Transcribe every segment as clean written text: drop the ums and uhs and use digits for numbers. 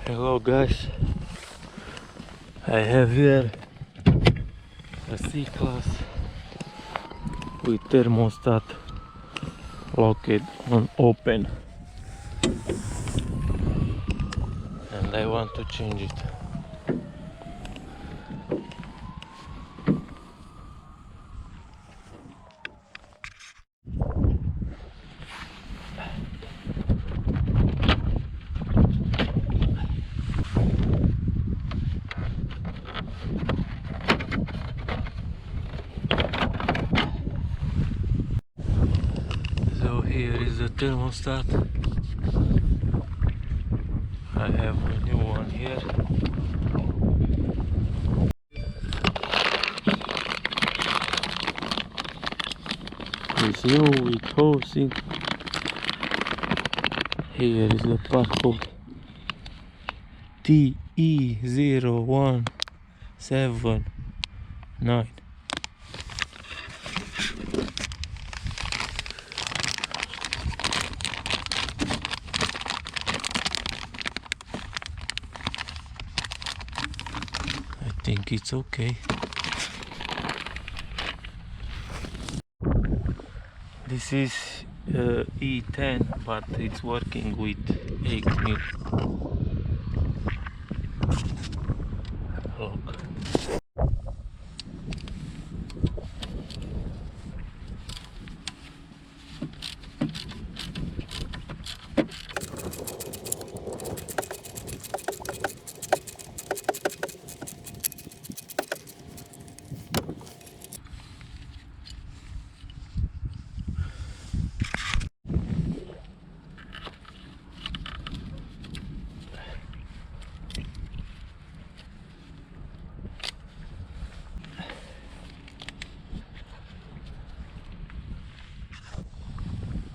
Hello guys, I have here a C Class with thermostat located on open, and I want to change it. So here is the thermostat. I have a new one here. It's new with housing. Here is the passcode TE0179. I think it's okay. This is E10, but it's working with 8 mil. Look.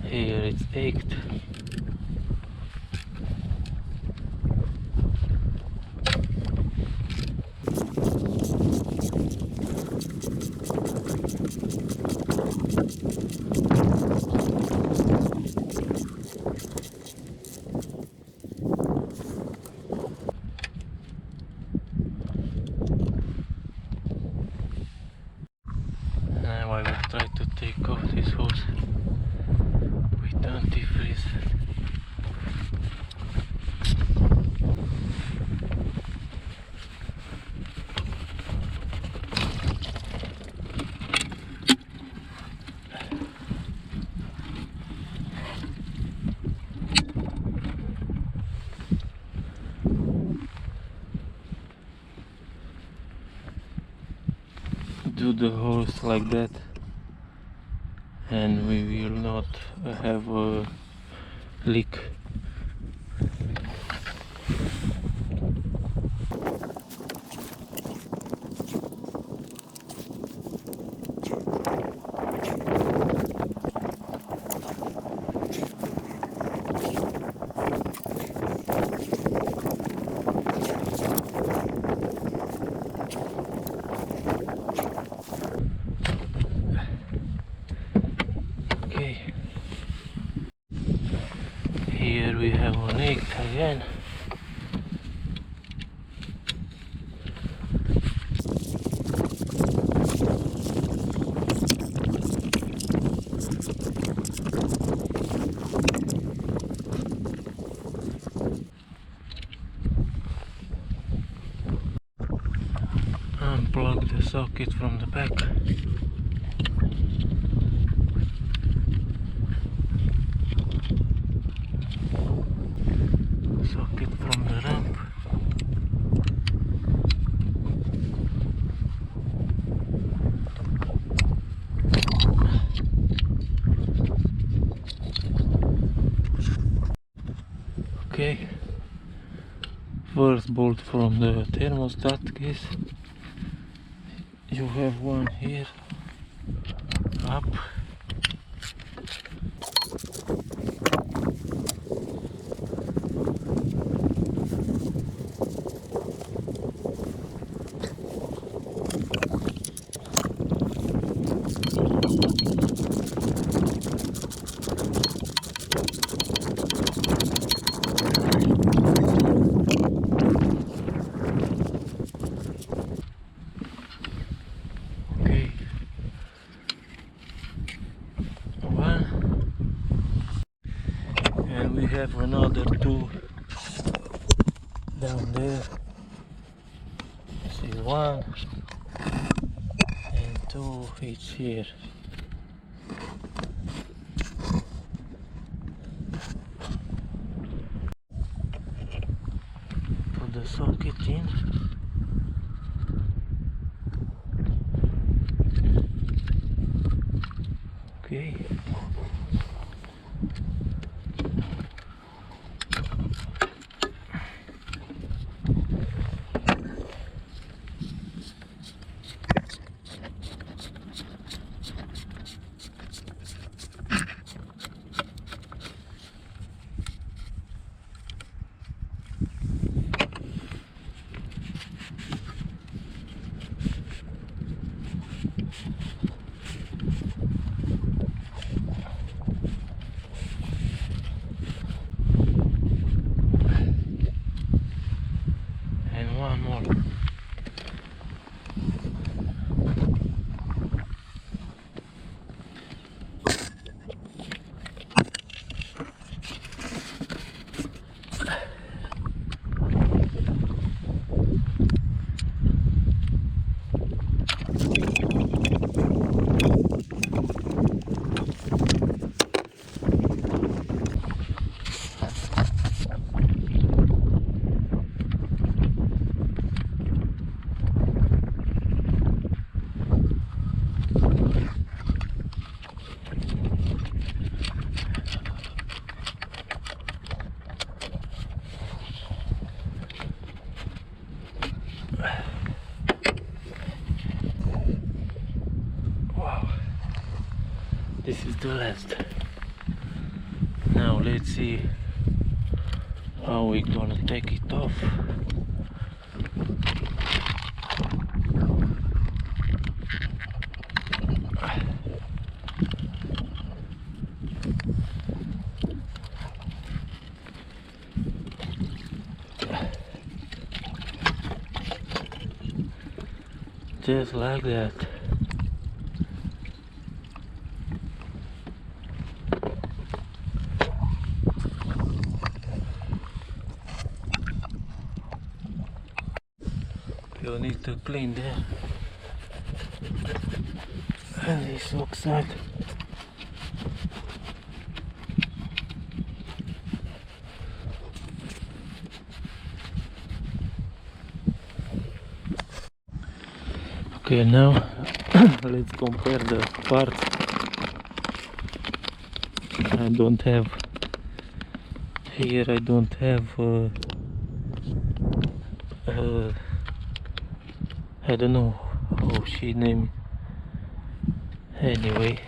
Here it's 8. Now I will try to take off this hose with antifreeze. Do the hose like that, and we will not have a leak. Here we have an egg again. Unplug the socket from the back. Socket from the ramp. Okay. First bolt from the thermostat case. You have one here. Up. and we have another two down there. See, one and two each here. Put the socket in. Okay. One more. This is the last. Now let's see how we gonna take it off. Just like that. You need to clean that and this outside. Okay, now let's compare the parts. I don't have here. I don't have I don't know how she named it. Anyway,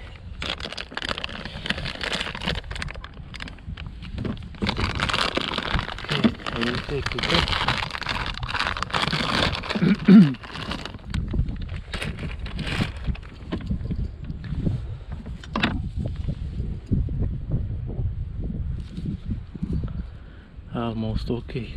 okay, I will take it up. Almost okay.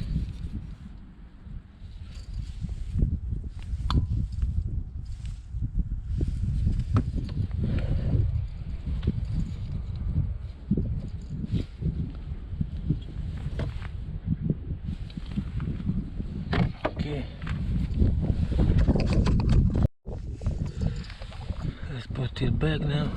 Let's put it back now.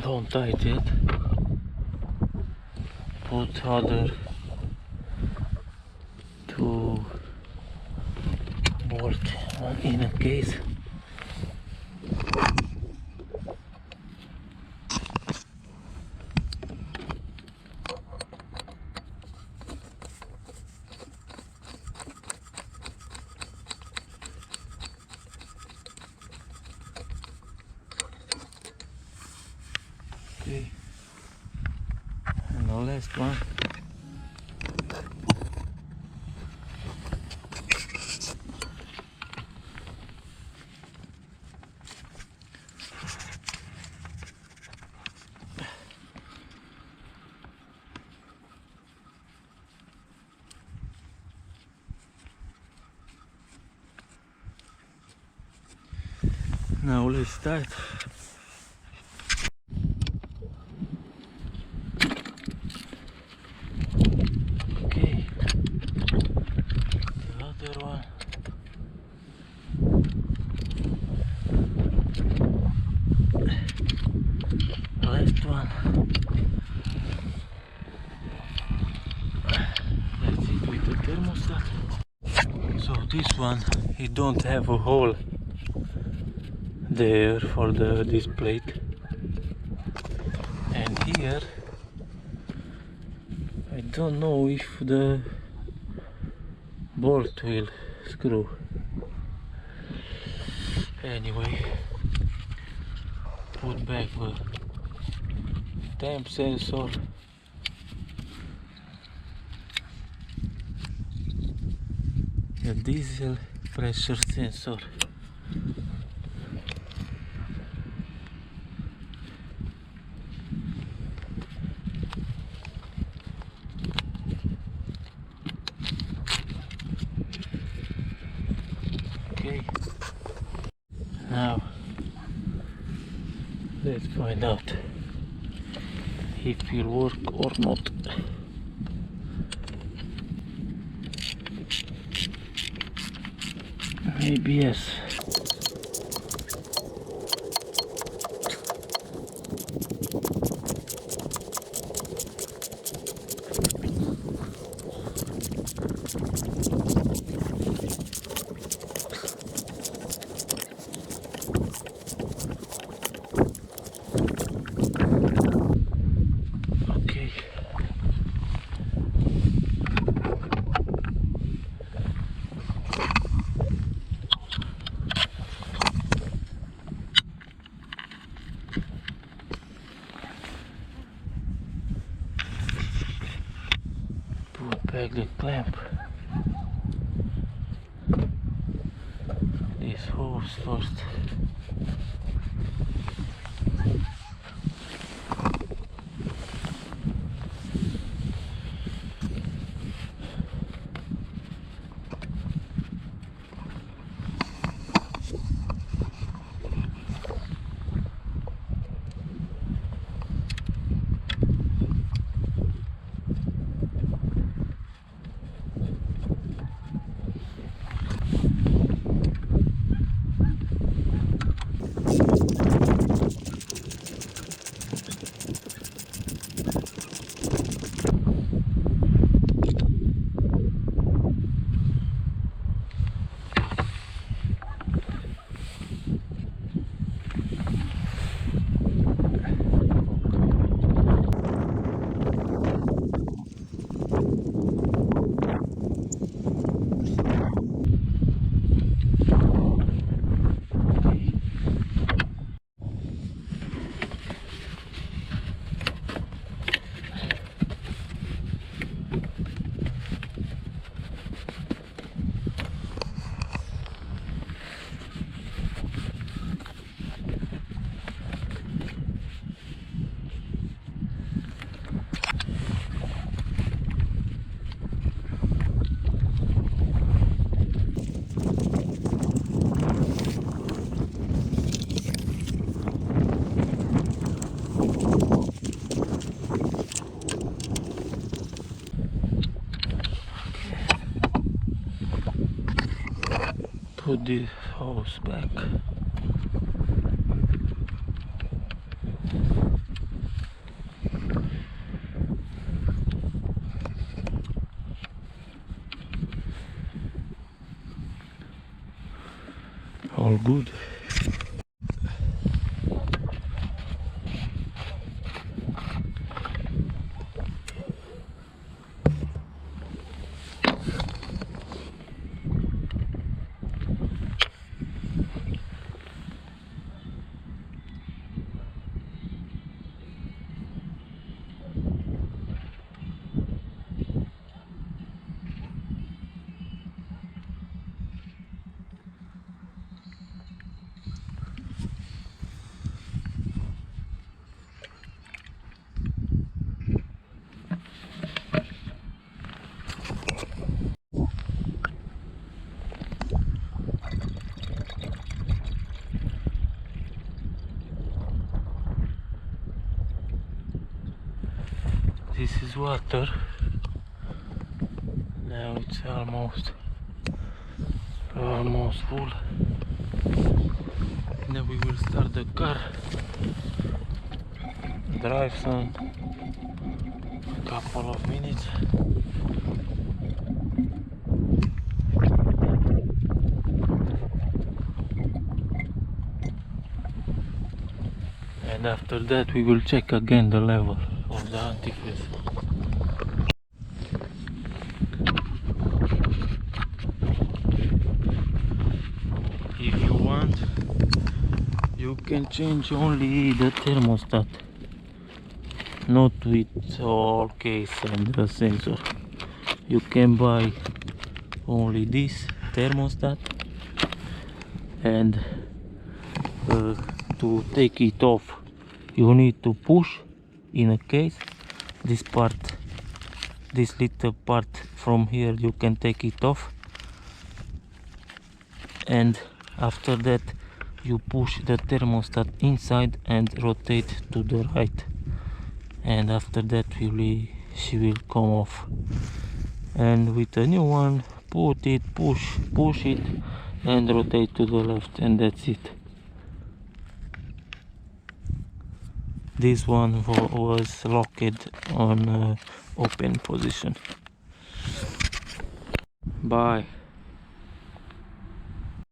Don't tight it. Put other in a case. Okay, and the last one. Now let's start. Okay, the other one. Last one. That's it with the thermostat. So this one, it don't have a hole there for this plate, and here I don't know if the bolt will screw. Anyway, put back the temp sensor, the diesel pressure sensor. Okay, now let's find out if it will work or not. Maybe yes. Okay. Put back the clamp. This hose first. Put this hose back. all good. This is water. Now it's almost full. Now we will start the car, drive some couple of minutes. And after that we will check again the level of the antifreeze. If you want, you can change only the thermostat, not with all case and the sensor. You can buy only this thermostat, and to take it off you need to push in a case this part, this little part from here. You can take it off, and after that you push the thermostat inside and rotate to the right, and after that she will come off. And with a new one, put it, push it and rotate to the left, and that's it. This one was locked on open position. Bye.